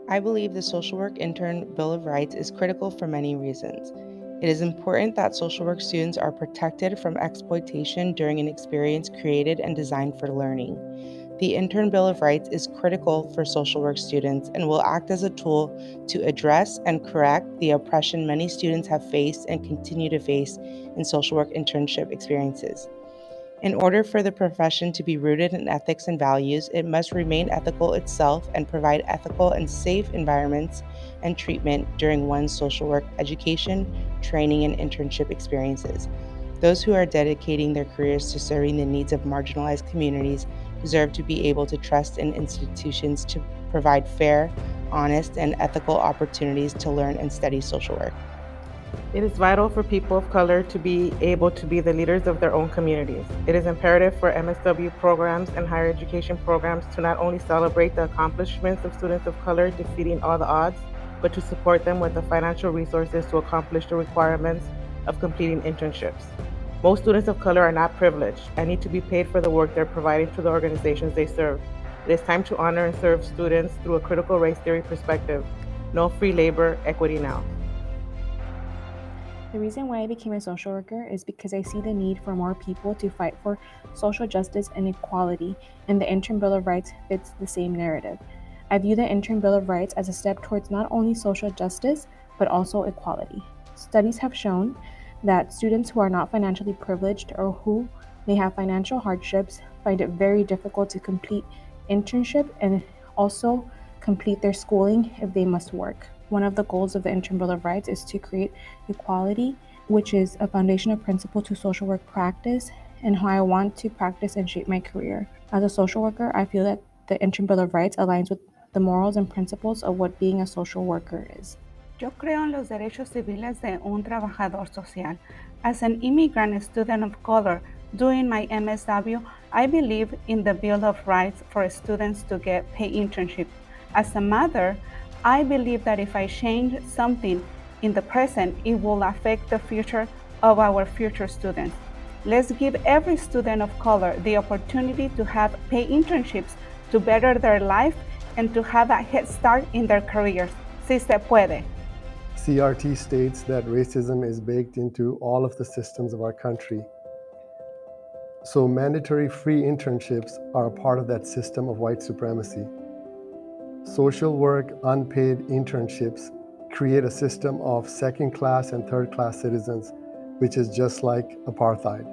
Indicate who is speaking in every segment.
Speaker 1: I believe the Social Work Intern Bill of Rights is critical for many reasons. It is important that social work students are protected from exploitation during an experience created and designed for learning. The Intern Bill of Rights is critical for social work students and will act as a tool to address and correct the oppression many students have faced and continue to face in social work internship experiences. In order for the profession to be rooted in ethics and values, it must remain ethical itself and provide ethical and safe environments and treatment during one's social work education, training, and internship experiences. Those who are dedicating their careers to serving the needs of marginalized communities deserve to be able to trust in institutions to provide fair, honest, and ethical opportunities to learn and study social work.
Speaker 2: It is vital for people of color to be able to be the leaders of their own communities. It is imperative for MSW programs and higher education programs to not only celebrate the accomplishments of students of color defeating all the odds, but to support them with the financial resources to accomplish the requirements of completing internships. Most students of color are not privileged and need to be paid for the work they're providing to the organizations they serve. It is time to honor and serve students through a critical race theory perspective. No free labor, equity now.
Speaker 3: The reason why I became a social worker is because I see the need for more people to fight for social justice and equality, and the Intern Bill of Rights fits the same narrative. I view the Intern Bill of Rights as a step towards not only social justice, but also equality. Studies have shown that students who are not financially privileged or who may have financial hardships find it very difficult to complete internship and also complete their schooling if they must work. One of the goals of the Intern Bill of Rights is to create equality, which is a foundational principle to social work practice and how I want to practice and shape my career. As a social worker, I feel that the Intern Bill of Rights aligns with the morals and principles of what being a social worker is.
Speaker 4: Yo creo en los derechos civiles de un trabajador social. As an immigrant student of color doing my MSW, I believe in the Bill of Rights for students to get paid internship. As a mother, I believe that if I change something in the present, it will affect the future of our future students. Let's give every student of color the opportunity to have paid internships to better their life and to have a head start in their careers. Si se puede.
Speaker 5: CRT states that racism is baked into all of the systems of our country. So mandatory free internships are a part of that system of white supremacy. Social work unpaid internships create a system of second-class and third-class citizens, which is just like apartheid.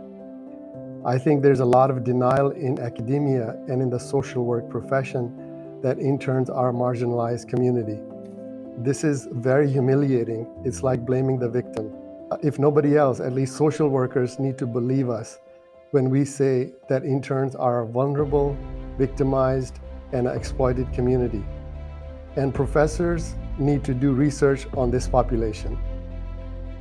Speaker 5: I think there's a lot of denial in academia and in the social work profession that interns are a marginalized community. This is very humiliating. It's like blaming the victim. If nobody else, at least social workers need to believe us when we say that interns are a vulnerable, victimized, and exploited community. And professors need to do research on this population.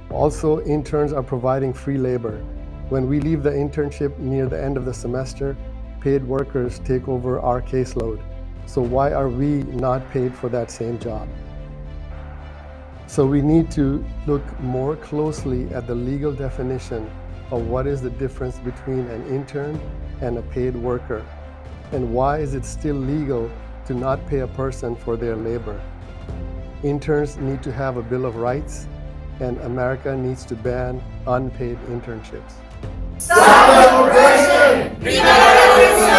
Speaker 5: Also, interns are providing free labor. When we leave the internship near the end of the semester, paid workers take over our caseload. So why are we not paid for that same job? So we need to look more closely at the legal definition of what is the difference between an intern and a paid worker, and why is it still legal to not pay a person for their labor. Interns need to have a Bill of Rights, and America needs to ban unpaid internships.
Speaker 6: Stop oppression! Prima